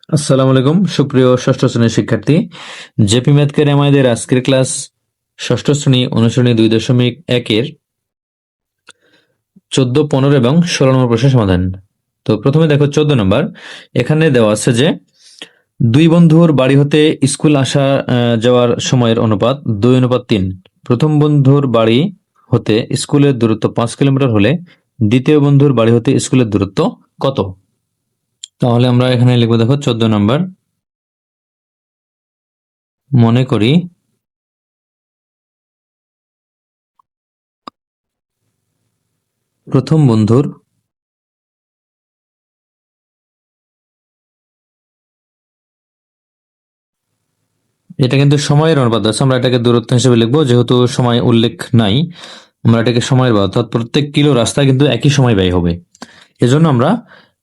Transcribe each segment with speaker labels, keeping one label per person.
Speaker 1: আসসালামু আলাইকুম সুপ্রিয় ষষ্ঠ শ্রেণীর শিক্ষার্থী। জেপি ম্যাথকের আমাদের আজকের ক্লাস ষষ্ঠ শ্রেণী অনুশীলনী 2.1-এর 14, 15 এবং 16 নম্বর প্রশ্নের সমাধান। তো প্রথমে দেখো 14 নম্বর। এখানে দেওয়া আছে যে দুই বন্ধুর বাড়ি হতে স্কুল আসা যাওয়ার সময়ের অনুপাত 2:3। প্রথম বন্ধুর বাড়ি হতে স্কুলের দূরত্ব 5 কিলোমিটার হলে দ্বিতীয় বন্ধুর বাড়ি হতে স্কুলের দূরত্ব কত? তাহলে আমরা এখানে লিখবো, দেখো 14 নম্বর। মনে করি প্রথম বন্ধুর এটা কিন্তু সময়ের অনুপাত আছে, আমরা এটাকে দূরত্ব হিসেবে লিখবো, যেহেতু সময় উল্লেখ নাই আমরা এটাকে সময়ের ব্যয়, অর্থাৎ প্রত্যেক কিলো রাস্তা কিন্তু একই সময় ব্যয় হবে। এজন্য আমরা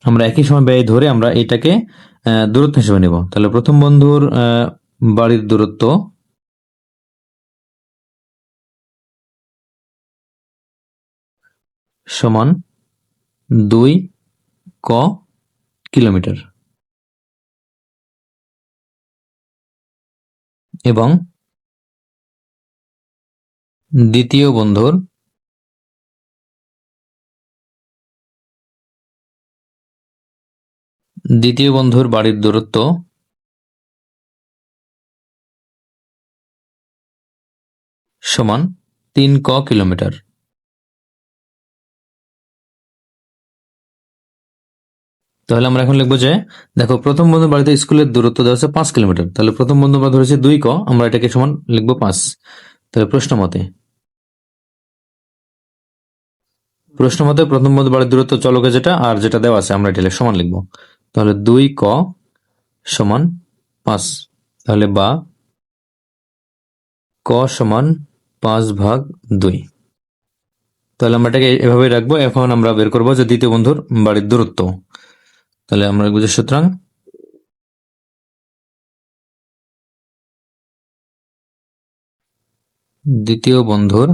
Speaker 1: আমরা একই সময় ব্যয় ধরে আমরা এটাকে দূরত্ব হিসেবে নেব। তাহলে প্রথম বন্ধুর বাড়ির দূরত্ব সমান 2 ক কিলোমিটার এবং দ্বিতীয় বন্ধুর বাড়ির দূরত্ব সমান 3 ক কিলোমিটার। তাহলে আমরা এখন লিখবো যে দেখো প্রথম বন্ধুর বাড়িতে স্কুলের দূরত্ব দেওয়া আছে 5 কিলোমিটার, তাহলে প্রথম বন্ধু আমরা ধরেছি 2 ক, আমরা এটাকে সমান লিখবো 5। তাহলে প্রশ্ন মতে প্রথম বন্ধুর বাড়ির দূরত্ব চলকে যেটা আর যেটা দেওয়া আছে আমরা এটা সমান লিখবো। তাহলে 2 ক সমান 5, তাহলে বা ক সমান 5/2। তাহলে আমরা এটাকে এভাবে রাখবো। এখন আমরা বের করবো যে দ্বিতীয় বন্ধুর বাড়ির দূরত্ব। তাহলে আমরা লিখবো যে সুতরাং দ্বিতীয় বন্ধুর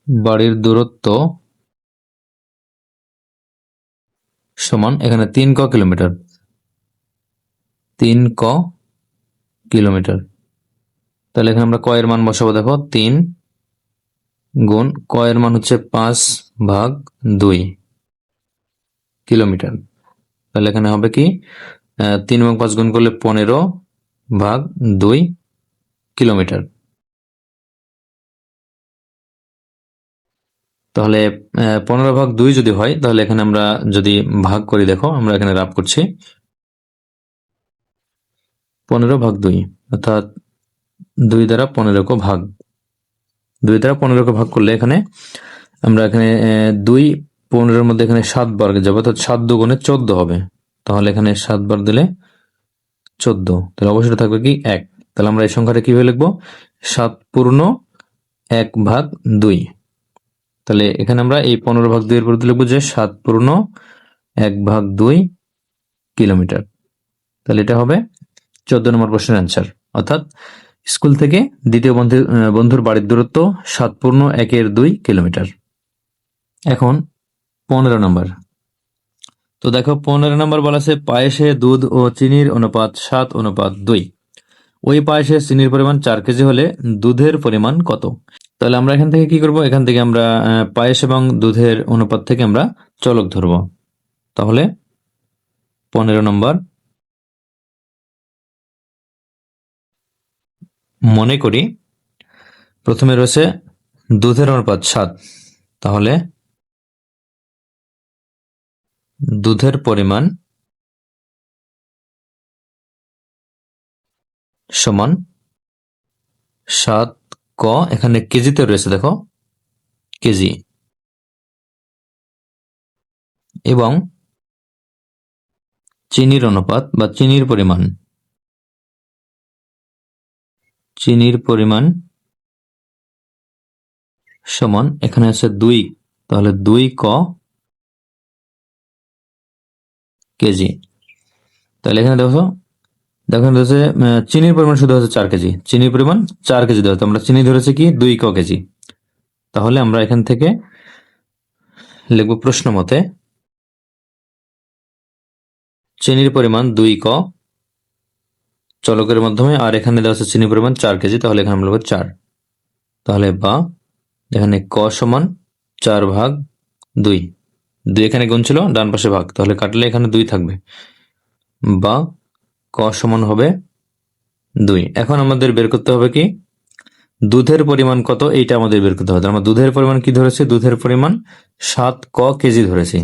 Speaker 1: বাড়ির দূরত্ব সমান, এখানে 3 ক কিলোমিটার, 3 ক কিলোমিটার। তাহলে এখানে আমরা ক এর মান বসাবো, দেখো 3 গুণ ক এর মান হচ্ছে 5/2 কিলোমিটার। তাহলে এখানে হবে কি 3 এবং 5 গুণ করলে 15/2 কিলোমিটার। তাহলে 15/2 যদি হয় তাহলে এখানে আমরা যদি ভাগ করি, দেখো আমরা এখানে রাফ করছি 15/2, অর্থাৎ 2 দ্বারা 15 ভাগ, 2 দ্বারা 15 ভাগ করলে এখানে আমরা এখানে 2 15-এর মধ্যে এখানে 7 বার যাবে, অর্থাৎ 7 দুগুণে 14 হবে। তাহলে এখানে 7 বার দিলে 14, তাহলে অবশ্যই থাকবে কি 1। তাহলে আমরা এই সংখ্যাটা কিভাবে লিখবো, 7/1/2। তাহলে এখানে আমরা এই 15/2 এর পরিবর্তে লিখবো যে 7/1/2 কিলোমিটার। তাহলে এটা হবে 14 নম্বর প্রশ্নের অ্যান্সার, অর্থাৎ স্কুল থেকে দ্বিতীয় বন্ধুর বাড়ির দূরত্ব 7/1/2 কিলোমিটার। এখন 15 নম্বর। তো দেখো 15 নম্বর বলা আছে পায়েসে দুধ ও চিনির অনুপাত 7:2। ওই পায়েসে চিনির পরিমাণ 4 কেজি হলে দুধের পরিমাণ কত? তাহলে আমরা এখান থেকে কি করব, এখান থেকে আমরা পায়েস এবং দুধের অনুপাত থেকে আমরা চলক ধরব। তাহলে 15 নম্বর, মনে করি প্রথমে রয়েছে দুধের অনুপাত 7, তাহলে দুধের পরিমাণ সমান 7 ক, এখানে কেজিতে রয়েছে, দেখো কেজি, এবং চিনির অনুপাত বা চিনির পরিমাণ সমান, এখানে আছে 2, তাহলে 2 ক কেজি। তাহলে এখানে দেখো হচ্ছে চিনির পরিমাণ শুধু হচ্ছে 4 কেজি, চিনির পরিমাণ 4 কেজি দেওয়া, আমরা চিনি ধরেছি কি 2 ক কেজি। তাহলে আমরা এখান থেকে লিখবো প্রশ্ন মতে চিনির পরিমাণ 2 ক চলকের মাধ্যমে, আর এখানে দেওয়া আছে চিনির পরিমাণ 4 কেজি, তাহলে এখানে আমরা লিখব 4। তাহলে বা এখানে ক সমান 4/2, 2 এখানে গুণ ছিল, ডান পাশে ভাগ, তাহলে কাটলে এখানে 2 থাকবে, বা ক সমান হবে 2। এখন আমাদের বের করতে হবে কি দুধের পরিমাণ কত, এইটা আমাদের বের করতে হবে। আমরা দুধের পরিমাণ কি ধরেছি, দুধের পরিমাণ 7 ক কেজি ধরেছি।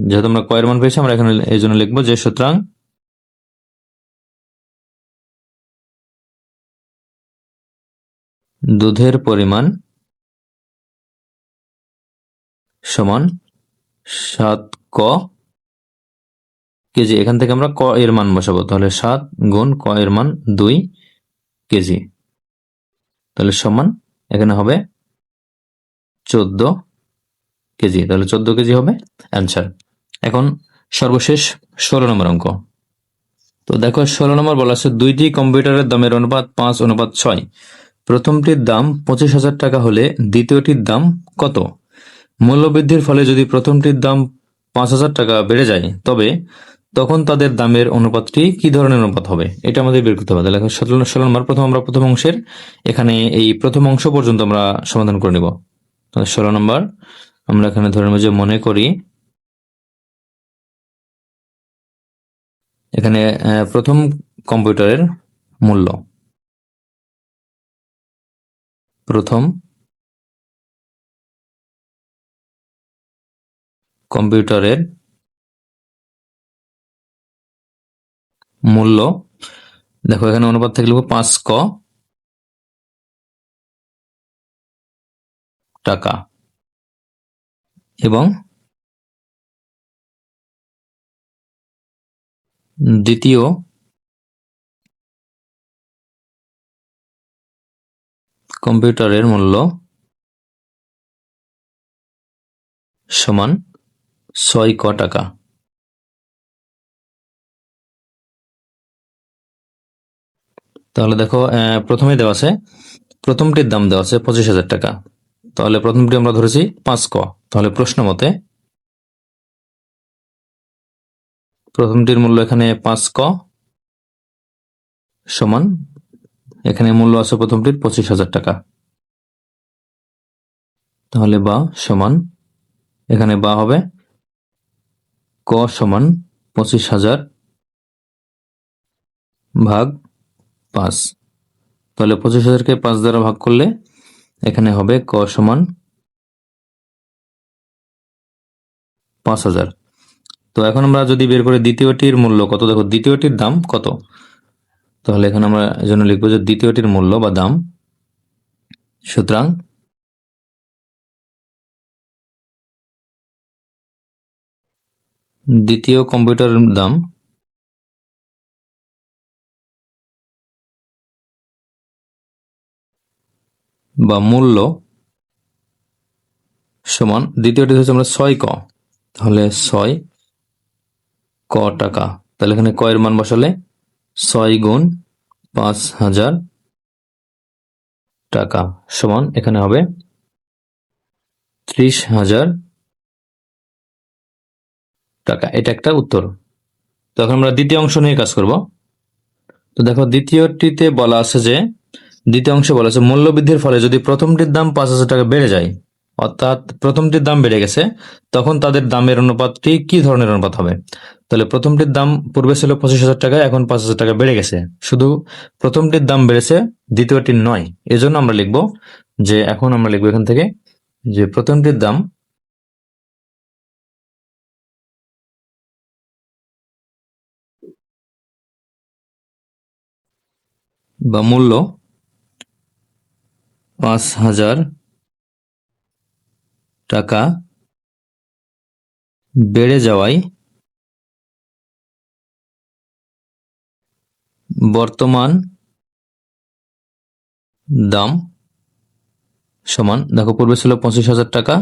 Speaker 1: যেহেতু আমরা ক এর মান পেয়েছি, আমরা এখানে এই জন্য লিখবো যে সুতরাং দুধের পরিমাণ সমান 7 ক কেজি। এখান থেকে আমরা ক এর মান বসাবো, তাহলে 7 গুণ ক এর মান 2 কেজি, তাহলে সমান এখানে হবে 14 কেজি। তাহলে 14 কেজি হবে অ্যান্সার। এখন সর্বশেষ 16 নম্বর অঙ্ক। তো দেখো 16 নম্বর বলা আছে, দুইটি কম্পিউটারের দামের অনুপাত 5:6। প্রথমটির দাম 25,000 টাকা হলে দ্বিতীয়টির দাম কত? মূল্যবৃদ্ধির ফলে যদি প্রথমটির দাম 5,000 টাকা বেড়ে যায়, তবে তখন তাদের দামের অনুপাতটি কি ধরনের অনুপাত হবে, এটা আমাদের বের করতে হবে। তাহলে 16 নম্বর, আমরা প্রথম অংশের এখানে এই প্রথম অংশ পর্যন্ত আমরা সমাধান করে নিব। 16 নম্বর আমরা এখানে ধরে নেব যে মনে করি এখানে প্রথম কম্পিউটারের মূল্য, প্রথম কম্পিউটারের মূল্য, দেখো এখানে অনুপাত থেকে লিখব 5 ক টাকা, এবং দ্বিতীয় কম্পিউটারের মূল্য সমান 6 ক টাকা। তাহলে দেখো প্রথমে দেওয়া আছে, প্রথমটির দাম দেওয়া আছে 25,000 টাকা, তাহলে প্রথমটি আমরা ধরেছি 5 ক, তাহলে প্রশ্ন মতে প্রথমটির মূল্য এখানে 5 ক সমান, এখানে মূল্য আছে প্রথমটির 25,000 টাকা, তাহলে বা সমান, এখানে বা হবে ক সমান 25,000 ভাগ 5, তাহলে 25,000-কে 5 দ্বারা ভাগ করলে এখানে হবে ক সমান 5,000। তো এখন আমরা যদি বের করি দ্বিতীয়টির মূল্য কত, দেখো দ্বিতীয়টির দাম কত, তাহলে এখানে আমরা এজন্য লিখবো যে দ্বিতীয়টির মূল্য বা দাম, সুতরাং দ্বিতীয় কম্পিউটারের দাম বা মূল্য সমান, দ্বিতীয়টি হচ্ছে আমরা 6 ক, তাহলে 6 ক টাকা, তাহলে এখানে ক এর মান বসালে 6 গুণ 5,000 টাকা সমান এখানে হবে 30,000 টাকা। এটা একটা উত্তর। তখন আমরা দ্বিতীয় অংশ নিয়ে কাজ করব। তো দেখো দ্বিতীয়টিতে বলা আছে যে, দ্বিতীয় অংশে বলা আছে মূল্যবৃদ্ধির ফলে যদি প্রথমটির দাম 5,000 টাকা বেড়ে যায়, অর্থাৎ প্রথমটির দাম বেড়ে গেছে, তখন তাদের দামের অনুপাতটি কি ধরনের অনুপাত হবে? তাহলে প্রথমটির দাম পূর্বে ছিল 25,000 টাকা, এখন 5,000 টাকা বেড়ে গেছে, শুধু প্রথমটির দাম বেড়েছে, দ্বিতীয়টির নয়। এজন্য আমরা লিখব যে, এখন আমরা লিখবো এখান থেকে যে প্রথমটির দাম বা মূল্য 5,000 টাকা বেড়ে যাওয়ায় বর্তমান দাম সমান, দেখো পূর্বে ছিল 25,000 টাকা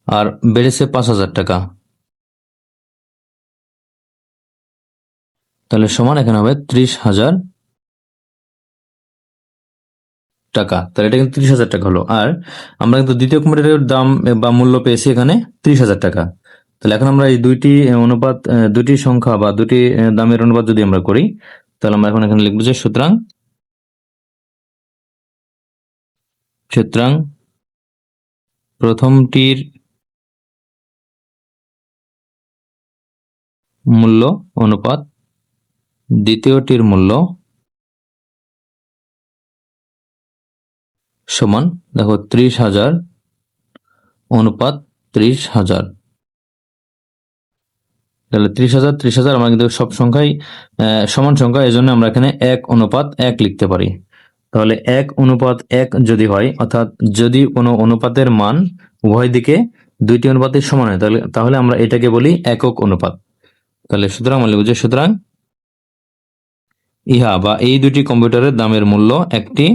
Speaker 1: আর বেড়েছে 5,000 টাকা, তাহলে সমান এখানে হবে 30,000 টাকা। তাহলে এটা কিন্তু 30,000 টাকা হলো। আর আমরা কিন্তু দ্বিতীয় কম্পিউটারের দাম বা মূল্য পেয়েছি এখানে 30,000 টাকা। তাহলে এখন আমরা এই দুটি সংখ্যা বা দুটি দামের অনুপাত যদি আমরা করি, তাহলে আমরা এখন এখানে লিখবো যে সুতরাং প্রথমটির মূল্য অনুপাত দ্বিতীয়টির মূল্য সমান, দেখো 30,000 অনুপাত 30,000। তাহলে 30,000 আমরা কিন্তু সব সংখ্যাই সমান সংখ্যা, এই জন্য আমরা এখানে 1:1 লিখতে পারি। তাহলে 1:1 যদি হয়, অর্থাৎ যদি কোনো অনুপাতের মান উভয় দিকে দুইটি অনুপাতের সমান হয়, তাহলে আমরা এটাকে বলি একক অনুপাত। তাহলে সুতরাং আমরা লিখব যে সুতরাং ইহা বা এই দুটি কম্পিউটারের দামের মূল্য একটি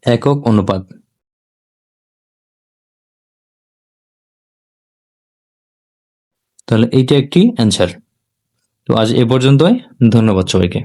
Speaker 1: একক অনুপাত। তাহলে এইটা একটি অ্যান্সার। তো আজ এ পর্যন্তই, ধন্যবাদ সবাইকে।